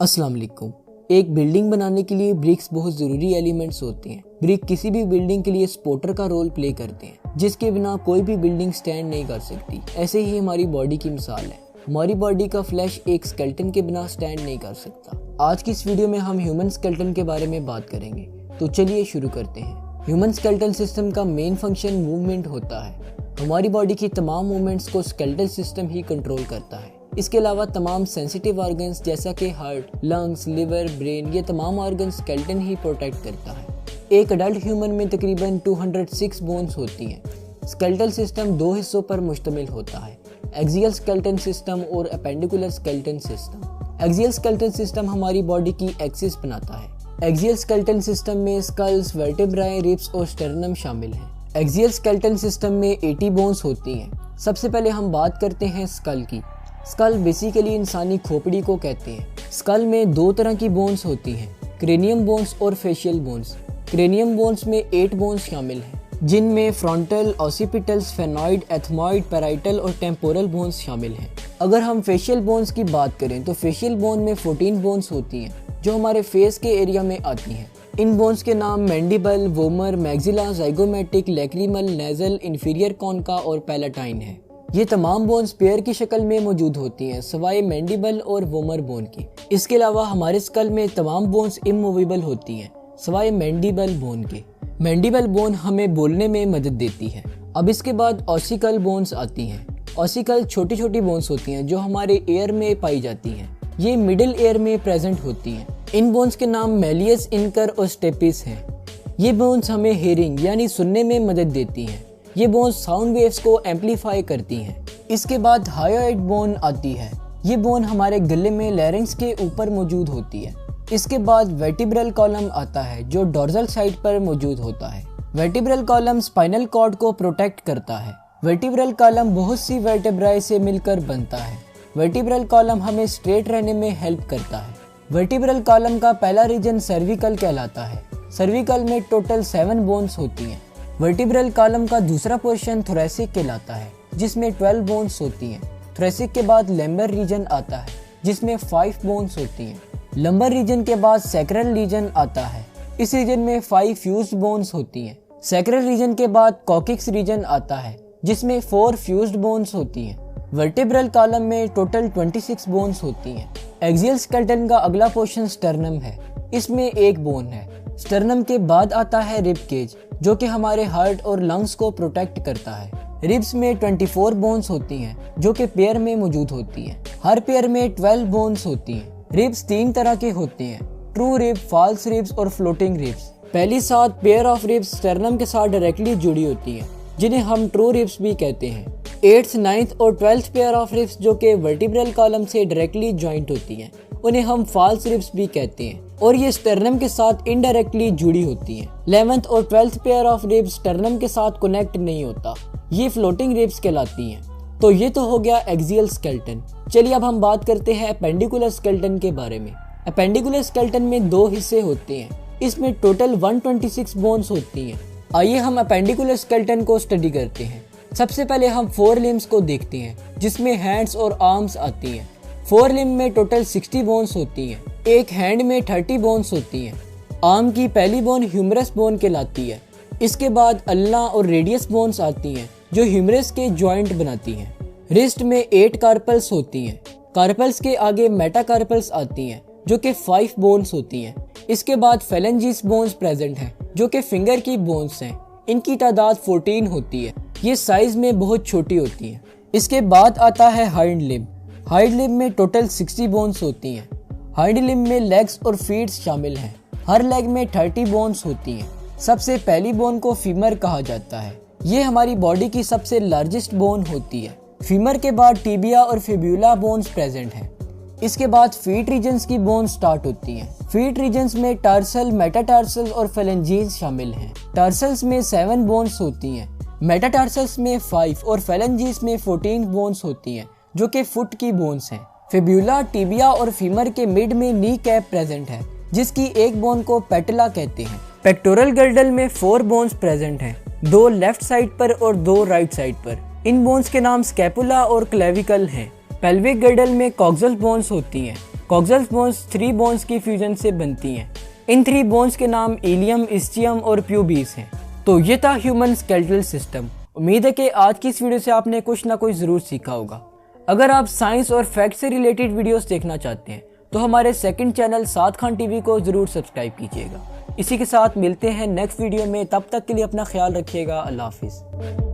अस्सलाम वालेकुम। एक बिल्डिंग बनाने के लिए ब्रिक्स बहुत ज़रूरी एलिमेंट्स होते हैं। ब्रिक किसी भी बिल्डिंग के लिए सपोर्टर का रोल प्ले करते हैं, जिसके बिना कोई भी बिल्डिंग स्टैंड नहीं कर सकती। ऐसे ही हमारी बॉडी की मिसाल है। हमारी बॉडी का फ्लैश एक स्केलेटन के बिना स्टैंड नहीं कर सकता। आज की इस वीडियो में हम ह्यूमन स्केलेटन के बारे में बात करेंगे, तो चलिए शुरू करते हैं। ह्यूमन स्केलेटल सिस्टम का मेन फंक्शन मूवमेंट होता है। हमारी बॉडी की तमाम मूवमेंट्स को स्केलेटल सिस्टम ही कंट्रोल करता है। इसके अलावा तमाम सेंसिटिव ऑर्गन्स जैसा कि हार्ट, लंग्स, लिवर, ब्रेन, ये तमाम ऑर्गन स्केलेटन ही प्रोटेक्ट करता है। एक अडल्ट ह्यूमन में तकरीबन 206 बोन्स होती हैं। स्केलेटल सिस्टम दो हिस्सों पर मुश्तमिल होता है, एक्सियल स्केलेटन सिस्टम और appendicular skeleton system. Axial skeleton system हमारी बॉडी की एक्सिस बनाता है। एक्सियल स्केलेटन सिस्टम में स्कल्स, वर्टेब्राए, रिब्स और स्टर्नम शामिल हैं। एक्सियल स्केलेटन सिस्टम में 80 बोन्स होती हैं। सबसे पहले हम बात करते हैं स्कल की। स्कल बेसिकली इंसानी खोपड़ी को कहते हैं। स्कल में दो तरह की बोन्स होती हैं, क्रेनियम बोन्स और फेशियल बोन्स। क्रेनियम बोन्स में 8 बोन्स शामिल हैं, जिनमें frontal, occipital, sphenoid, ethmoid, parietal और टेम्पोरल बोन्स शामिल हैं। अगर हम फेशियल बोन्स की बात करें तो फेशियल बोन में 14 बोन्स होती हैं, जो हमारे फेस के एरिया में आती हैं। इन बोन्स के नाम mandible, vomer, maxilla, zygomatic, lacrimal, nasal, inferior concha और पैलेटाइन है। ये तमाम बोन्स पेयर की शक्ल में मौजूद होती हैं, सवाए मैंडिबल और वोमर बोन की। इसके अलावा हमारे स्कल में तमाम बोन्स इमूवेबल होती हैं, सवाए मैंडिबल बोन के। मैंडिबल बोन हमें बोलने में मदद देती है। अब इसके बाद ऑसिकल बोन्स आती हैं। ऑसिकल छोटी छोटी बोन्स होती हैं जो हमारे एयर में पाई जाती हैं। ये मिडिल एयर में प्रेजेंट होती हैं। इन बोन्स के नाम मेलियस, इनकर और स्टेपिस हैं। ये बोन्स हमें हेयरिंग यानी सुनने में मदद देती हैं। ये बोन्स साउंड वेव्स को एम्पलीफाई करती हैं। इसके बाद हायोइड बोन आती है। ये बोन हमारे गले में लैरिंक्स के ऊपर मौजूद होती है। इसके बाद वर्टिब्रल कॉलम आता है, जो डोर्सल साइड पर मौजूद होता है। वर्टिब्रल कॉलम स्पाइनल कॉर्ड को प्रोटेक्ट करता है। वर्टिब्रल कॉलम बहुत सी वर्टेब्राए से मिलकर बनता है। वर्टिब्रल कॉलम हमें स्ट्रेट रहने में हेल्प करता है। वर्टिब्रल कॉलम का पहला रीजन सर्विकल कहलाता है। सर्विकल में टोटल 7 बोन्स होती हैं। वर्टिब्रल कॉलम का दूसरा पोर्शन थोरेसिक कहलाता है, जिसमें 12 बोन्स होती हैं। थोरेसिक के बाद लंबर रीजन आता है, जिसमें 5 बोन्स होती हैं। लंबर रीजन के बाद सैक्रल रीजन आता है। इस रीजन में 5 फ्यूज्ड बोन्स होती हैं। सैक्रल रीजन के बाद कॉकिक्स रीजन आता है, जिसमें 4 फ्यूज्ड बोन्स होती हैं। वर्टिब्रल कॉलम में टोटल 26 बोन्स होती हैं। एक्सियल स्केलेटन का अगला पोर्शन स्टर्नम है। इसमें 1 बोन है। स्टर्नम के बाद आता है रिब केज, जो कि हमारे हार्ट और लंग्स को प्रोटेक्ट करता है। रिब्स में 24 बोन्स होती हैं, जो कि पेयर में मौजूद होती हैं। हर पेयर में 12 बोन्स होती हैं। रिब्स 3 तरह के होते हैं, ट्रू रिब, फॉल्स रिब्स और फ्लोटिंग रिब्स। पहली 7 पेयर ऑफ रिब्स स्टर्नम के साथ डायरेक्टली जुड़ी होती हैं, जिन्हें हम ट्रू रिब्स भी कहते हैं। 8th, 9th और 12th पेयर ऑफ रिब्स जो कि वर्टिब्रल कॉलम से डायरेक्टली ज्वाइंट होती हैं, उन्हें हम फॉल्स रिब्स भी कहते हैं, और ये स्टर्नम के साथ इनडायरेक्टली जुड़ी होती हैं। 11th और 12th pair of ribs sternum के साथ कनेक्ट नहीं होता, ये फ्लोटिंग रिब्स कहलाती हैं। तो ये तो हो गया एक्सियल स्केलेटन। चलिए अब हम बात करते हैं एपेंडिकुलर स्केलेटन के बारे में। एपेंडिकुलर स्केलेटन में 2 हिस्से होते हैं। इसमें टोटल 126 बोन्स होती हैं। आइए हम एपेंडिकुलर स्केलेटन को स्टडी करते हैं। सबसे पहले हम 4 लिम्स को देखते हैं, जिसमें हैंड्स और आर्म्स आती हैं। 4 लिम्ब में टोटल 60 बोन्स होती हैं। एक हैंड में 30 बोन्स होती हैं। आर्म की पहली बोन ह्यूमरस बोन कहलाती है। इसके बाद अल्ना और रेडियस बोन्स आती हैं, जो ह्यूमरस के जॉइंट बनाती हैं। रिस्ट में 8 कार्पल्स होती हैं। कार्पल्स के आगे मेटाकार्पल्स आती हैं, जो कि 5 बोन्स होती हैं। इसके बाद फेलेंजिस बोन्स प्रेजेंट हैं, जो कि फिंगर की बोन्स हैं। इनकी तादाद 14 होती है। ये साइज में बहुत छोटी होती हैं। इसके बाद आता है हाइंड लिम्ब। हाइंड लिम्ब में टोटल 60 बोन्स होती हैं। हाइंड लिम्ब में लेग्स और फीट शामिल हैं। हर लेग में 30 बोन्स होती हैं। सबसे पहली बोन को फीमर कहा जाता है। ये हमारी बॉडी की सबसे लार्जेस्ट बोन होती है। फीमर के बाद टिबिया और फिब्यूला बोन्स प्रेजेंट हैं। इसके बाद फीट रीजन्स की बोन स्टार्ट होती हैं। फीट रीजन्स में टार्सल, मेटाटार्सल और फेलेंजीज शामिल हैं। टार्सल्स में 7 बोन्स होती हैं। मेटाटार्सल्स में 5 और फेलेंजीज में 14 बोन्स होती हैं, जो कि फुट की बोन्स हैं। फिब्यूला, टिबिया और फीमर के मिड में नी कैप प्रेजेंट है, जिसकी एक बोन को पेटला कहते हैं। पेक्टोरल गर्डल में 4 बोन्स प्रेजेंट हैं, 2 लेफ्ट साइड पर और 2 राइट साइड पर। इन बोन्स के नाम स्कैपुला और क्लेविकल हैं। पेल्विक गर्डल में कॉक्सल बोन्स होती हैं। कॉक्सल्स बोन्स 3 बोन्स की फ्यूजन से बनती हैं। इन 3 बोन्स के नाम इलियम, इस्चियम और प्यूबिस हैं। तो ये था ह्यूमन स्केलेटल सिस्टम। उम्मीद है कि आज की इस वीडियो से आपने कुछ ना कुछ ज़रूर सीखा होगा। अगर आप साइंस और फैक्ट से रिलेटेड वीडियोस देखना चाहते हैं तो हमारे सेकंड चैनल साद खान टीवी को ज़रूर सब्सक्राइब कीजिएगा। इसी के साथ मिलते हैं नेक्स्ट वीडियो में, तब तक के लिए अपना ख्याल रखिएगा। अल्लाह हाफिज़।